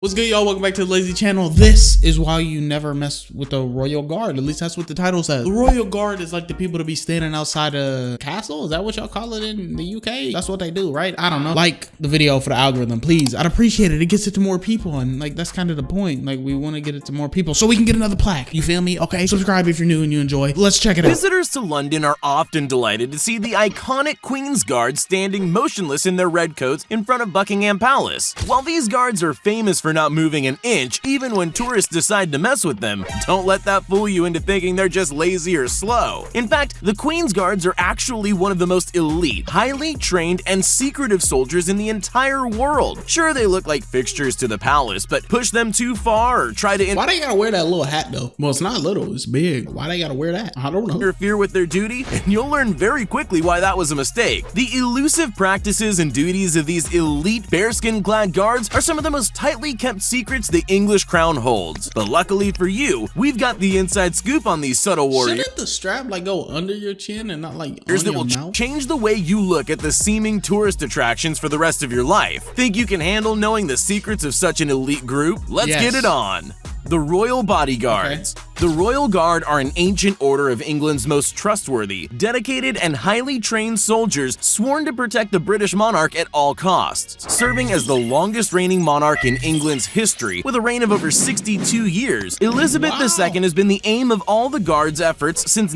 What's good, y'all? Welcome back to the Lazy Channel. This is why you never mess with the Royal Guard. At least that's what the title says. The Royal Guard is like the people to be standing outside a castle. Is that what y'all call it in the UK? That's what they do, right? I don't know. Like the video for the algorithm, please. I'd appreciate it. It gets it to more people, and like that's kind of the point. Like we want to get it to more people so we can get another plaque. You feel me? Okay. Subscribe if you're new and you enjoy. Let's check it out. Visitors to London are often delighted to see the iconic Queen's Guard standing motionless in their red coats in front of Buckingham Palace. While these guards are famous for not moving an inch, even when tourists decide to mess with them, don't let that fool you into thinking they're just lazy or slow. In fact, the Queen's Guards are actually one of the most elite, highly trained, and secretive soldiers in the entire world. Sure, they look like fixtures to the palace, but push them too far or try to Why they gotta wear that little hat though? Well, it's not little, it's big. Why they gotta wear that? I don't know. interfere with their duty, and you'll learn very quickly why that was a mistake. The elusive practices and duties of these elite bearskin-clad guards are some of the most tightly kept secrets the English crown holds. But luckily for you, we've got the inside scoop on these subtle warriors. Shouldn't the strap like go under your chin and not like on That your will mouth? change the way you look at the seeming tourist attractions for the rest of your life. Think you can handle knowing the secrets of such an elite group? Let's Yes. get it on. The Royal Bodyguards. The Royal Guard are an ancient order of England's most trustworthy, dedicated, and highly trained soldiers sworn to protect the British monarch at all costs. Serving as the longest reigning monarch in England's history, with a reign of over 62 years, Elizabeth II has been the aim of all the Guard's efforts since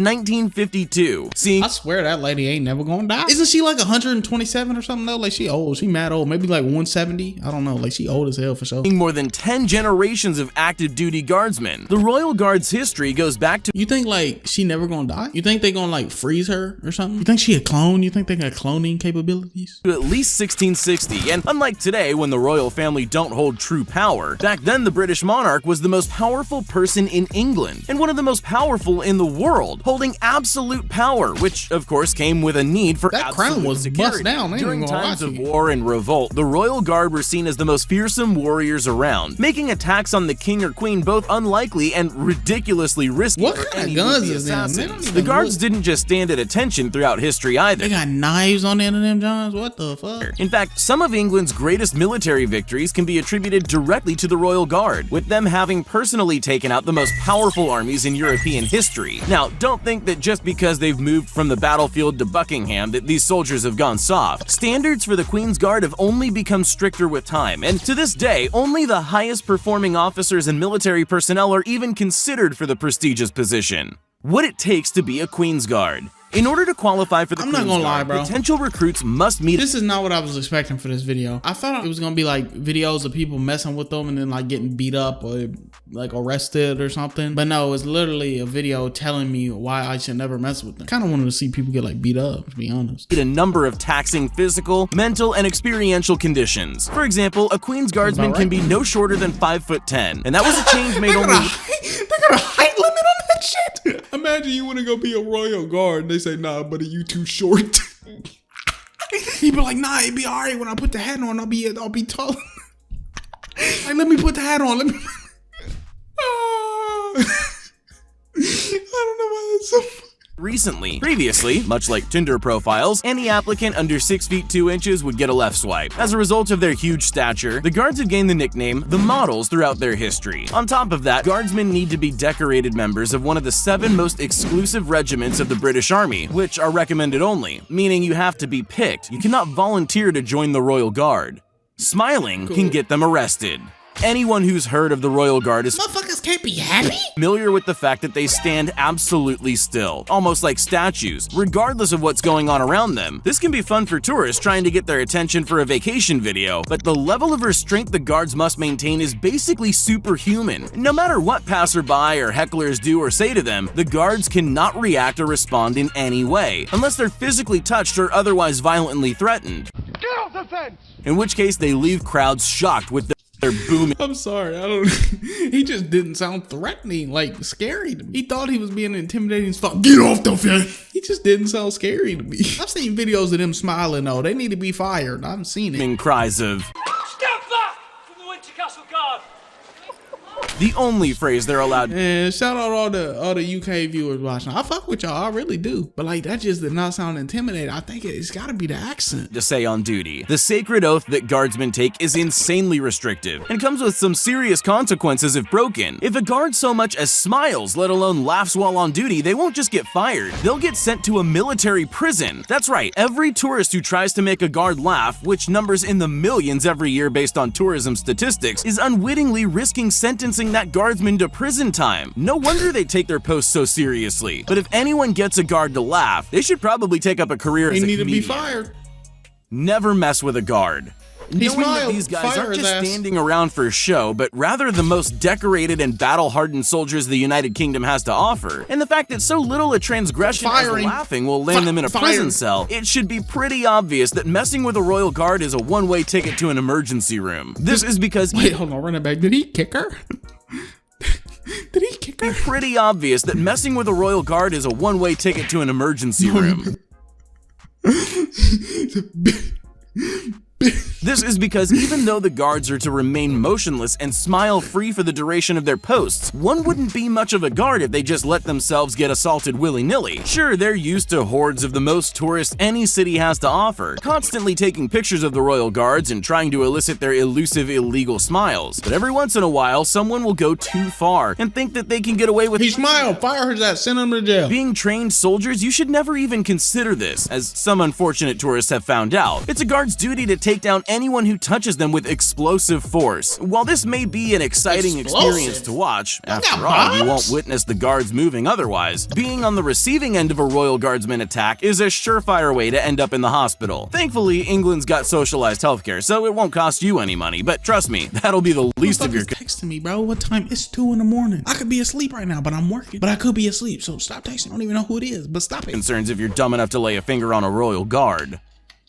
1952. Seeing I swear that lady ain't never gonna die. Isn't she like 127 or something though? Like she old, she mad old, maybe like 170. I don't know, like she old as hell for sure. more than 10 generations of active duty guardsmen, the Royal Guard's history goes back to You think like she never gonna die? You think they gonna like freeze her or something? You think she a clone? You think they got cloning capabilities? at least 1660, and unlike today when the royal family don't hold true power, back then the British monarch was the most powerful person in England, and one of the most powerful in the world, holding absolute power, which of course came with a need for That crown absolute was security. bust down, they ain't During gonna lie times to of you. war and revolt, the Royal Guard were seen as the most fearsome warriors around, making attacks on the king or queen both unlikely and ridiculously risky What for kind of any guns would-be is them? They assassins. don't even The guards look- didn't just stand at attention throughout history either. They got knives on the end of them Johns? What the fuck? In fact, some of England's greatest military victories can be attributed directly to the Royal Guard, with them having personally taken out the most powerful armies in European history. Now, don't think that just because they've moved from the battlefield to Buckingham that these soldiers have gone soft. Standards for the Queen's Guard have only become stricter with time, and to this day, only the highest performing officers and military personnel are even considered for the prestigious position. What it takes to be a Queen's Guard. In order to qualify for the I'm not Queen's gonna lie, Guard, bro. potential recruits must meet This is not what I was expecting for this video. I thought it was gonna be like videos of people messing with them and then like getting beat up or like arrested or something. But no, it's literally a video telling me why I should never mess with them. Kind of wanted to see people get like beat up, to be honest. a number of taxing physical, mental, and experiential conditions. For example, a Queen's Guardsman About can right. be no shorter than 5'10", and that was a change made They got only. a height limit on that shit. Imagine you want to go be a royal guard and they say, nah, buddy, you too short. He be like, nah, it'd be all right when I put the hat on. I'll be tall. Like, let me put the hat on. Let me. I don't know why that's so funny. Previously, much like Tinder profiles, any applicant under 6 feet 2 inches would get a left swipe. As a result of their huge stature, the guards have gained the nickname the Models throughout their history. On top of that, guardsmen need to be decorated members of one of the 7 most exclusive regiments of the British Army, which are recommended only, meaning you have to be picked. You cannot volunteer to join the Royal Guard. Smiling can get them arrested. Anyone who's heard of the Royal Guard is Motherfuckers can't be happy. familiar with the fact that they stand absolutely still, almost like statues, regardless of what's going on around them. This can be fun for tourists trying to get their attention for a vacation video, but the level of restraint the guards must maintain is basically superhuman. No matter what passerby or hecklers do or say to them, the guards cannot react or respond in any way, unless they're physically touched or otherwise violently threatened. Get off the fence! In which case, they leave crowds shocked with their booming. I'm sorry, I don't. He just didn't sound threatening, like scary to me. He thought he was being intimidating as fuck. Get off the fence. He just didn't sound scary to me. I've seen videos of them smiling though. They need to be fired. I haven't seen it. Cries of Step back from the Winter Castle Guard! the only phrase they're allowed to. And shout out all the UK viewers watching. I fuck with y'all, I really do. But like, that just did not sound intimidating. I think it's gotta be the accent. To say on duty. The sacred oath that guardsmen take is insanely restrictive and comes with some serious consequences if broken. If a guard so much as smiles, let alone laughs while on duty, they won't just get fired. They'll get sent to a military prison. That's right, every tourist who tries to make a guard laugh, which numbers in the millions every year based on tourism statistics, is unwittingly risking sentencing that guardsman to prison time. No wonder they take their post so seriously. But if anyone gets a guard to laugh, they should probably take up a career as a comedian. They need to be fired. Never mess with a guard. He Knowing that smiled. these guys Fire aren't his just ass. standing around for show, but rather the most decorated and battle-hardened soldiers the United Kingdom has to offer, and the fact that so little a transgression as Firing. laughing will land them in a prison cell, it should be pretty obvious that messing with a royal guard is a one-way ticket to an emergency room. This is because Wait, hold on, run it back. Did he kick her? Did he kick her? pretty obvious that messing with a royal guard is a one-way ticket to an emergency room. This is because even though the guards are to remain motionless and smile free for the duration of their posts, one wouldn't be much of a guard if they just let themselves get assaulted willy-nilly. Sure, they're used to hordes of the most tourists any city has to offer, constantly taking pictures of the royal guards and trying to elicit their elusive illegal smiles. But every once in a while, someone will go too far and think that they can get away with He smiled. Fire his ass. Send him to jail. being trained soldiers. You should never even consider this, as some unfortunate tourists have found out. It's a guard's duty to take down anyone who touches them with explosive force. While this may be an exciting experience to watch, after all, you won't witness the guards moving otherwise. Being on the receiving end of a royal guardsman attack is a surefire way to end up in the hospital. Thankfully, England's got socialized healthcare, so it won't cost you any money, but trust me, that'll be the least of your texting me, bro. What time? It's 2 in the morning. I could be asleep right now, but I'm working. But I could be asleep, so stop texting. I don't even know who it is, but stop it. concerns if you're dumb enough to lay a finger on a royal guard.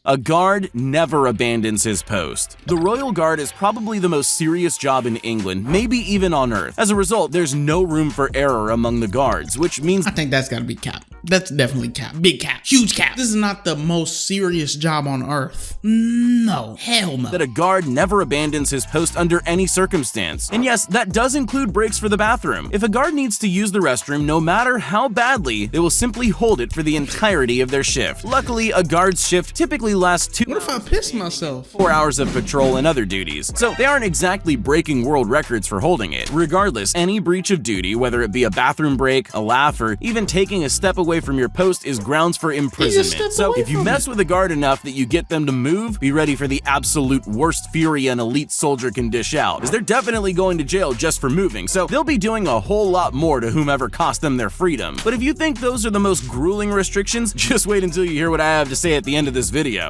A guard never abandons his post. The Royal Guard is probably the most serious job in England, maybe even on Earth. As a result, there's no room for error among the guards, which means I think that's gotta be cap. That's definitely cap. Big cap. Huge cap. This is not the most serious job on earth. No. Hell no. that a guard never abandons his post under any circumstance. And yes, that does include breaks for the bathroom. If a guard needs to use the restroom, no matter how badly, they will simply hold it for the entirety of their shift. Luckily, a guard's shift typically lasts What if I piss myself? 4 hours of patrol and other duties, so they aren't exactly breaking world records for holding it. Regardless, any breach of duty, whether it be a bathroom break, a laugh, or even taking a step away from your post, is grounds for imprisonment. So if you mess with a guard enough that you get them to move, be ready for the absolute worst fury an elite soldier can dish out, as they're definitely going to jail just for moving, so they'll be doing a whole lot more to whomever cost them their freedom. But if you think those are the most grueling restrictions, just wait until you hear what I have to say at the end of this video.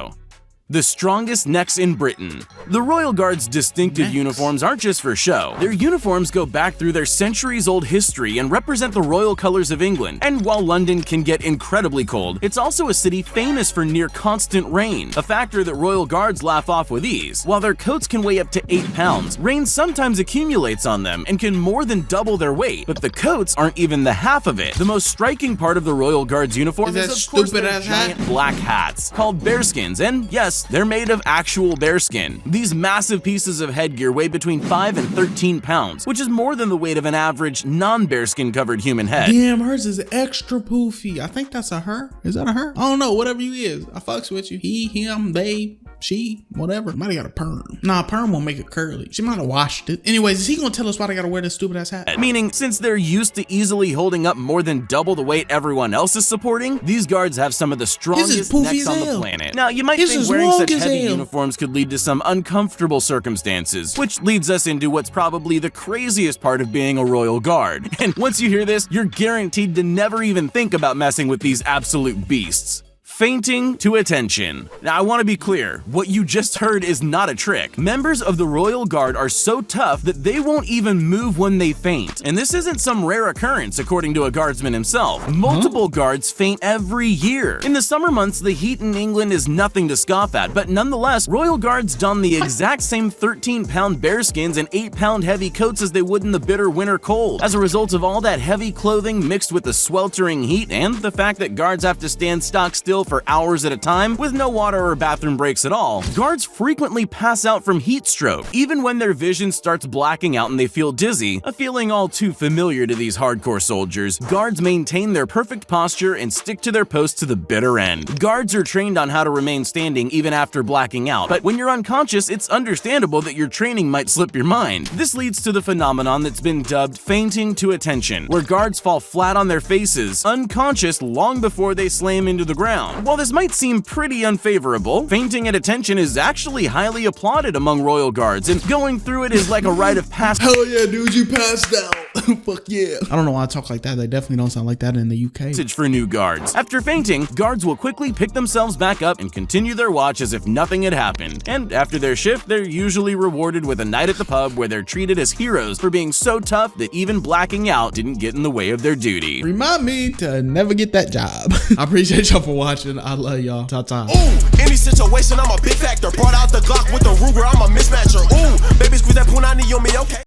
The strongest necks in Britain. The Royal Guard's distinctive uniforms aren't just for show. Their uniforms go back through their centuries-old history and represent the royal colors of England. And while London can get incredibly cold, it's also a city famous for near constant rain, a factor that Royal Guards laugh off with ease. While their coats can weigh up to 8 pounds, rain sometimes accumulates on them and can more than double their weight, but the coats aren't even the half of it. The most striking part of the Royal Guard's uniform Is is, that of course, their stupid-ass hat? giant black hats, called bearskins, and yes, they're made of actual bearskin. These massive pieces of headgear weigh between 5 and 13 pounds, which is more than the weight of an average non-bearskin covered human head. Damn, hers is extra poofy. I think that's a her. Is that a her? I don't know. Whatever you is. I fucks with you. He, him, they, she, whatever. Might have got a perm. Nah, perm won't make it curly. She might have washed it. Anyways, is he gonna tell us why they gotta wear this stupid ass hat? Meaning, since they're used to easily holding up more than double the weight everyone else is supporting, these guards have some of the strongest poofy necks as on the hell. planet. Now, you might His think is wearing long such as heavy hell. uniforms could lead to some uncomfortable circumstances, which leads us into what's probably the craziest part of being a royal guard. And once you hear this, you're guaranteed to never even think about messing with these absolute beasts. Fainting to attention. Now, I want to be clear, what you just heard is not a trick. Members of the Royal Guard are so tough that they won't even move when they faint. And this isn't some rare occurrence, according to a guardsman himself. Multiple guards faint every year. In the summer months, the heat in England is nothing to scoff at, but nonetheless, Royal Guards don the exact same 13-pound bearskins and 8-pound heavy coats as they would in the bitter winter cold. As a result of all that heavy clothing mixed with the sweltering heat and the fact that guards have to stand stock still still for hours at a time with no water or bathroom breaks at all, guards frequently pass out from heat stroke, even when their vision starts blacking out and they feel dizzy, a feeling all too familiar to these hardcore soldiers. Guards maintain their perfect posture and stick to their post to the bitter end. Guards are trained on how to remain standing even after blacking out, but when you're unconscious, it's understandable that your training might slip your mind. This leads to the phenomenon that's been dubbed fainting to attention, where guards fall flat on their faces, unconscious long before they slam into the ground. While this might seem pretty unfavorable, fainting at attention is actually highly applauded among royal guards, and going through it is like a rite of passage. Hell yeah, dude, you passed out. Fuck yeah. I don't know why I talk like that. They definitely don't sound like that in the UK. For new guards. After fainting, guards will quickly pick themselves back up and continue their watch as if nothing had happened. And after their shift, they're usually rewarded with a night at the pub where they're treated as heroes for being so tough that even blacking out didn't get in the way of their duty. Remind me to never get that job. I appreciate y'all for watching. I love y'all. Ta-ta. Ooh, any situation, I'm a big factor. Brought out the Glock with the Ruger, I'm a mismatcher. Ooh, baby, squeeze that punani on me, okay?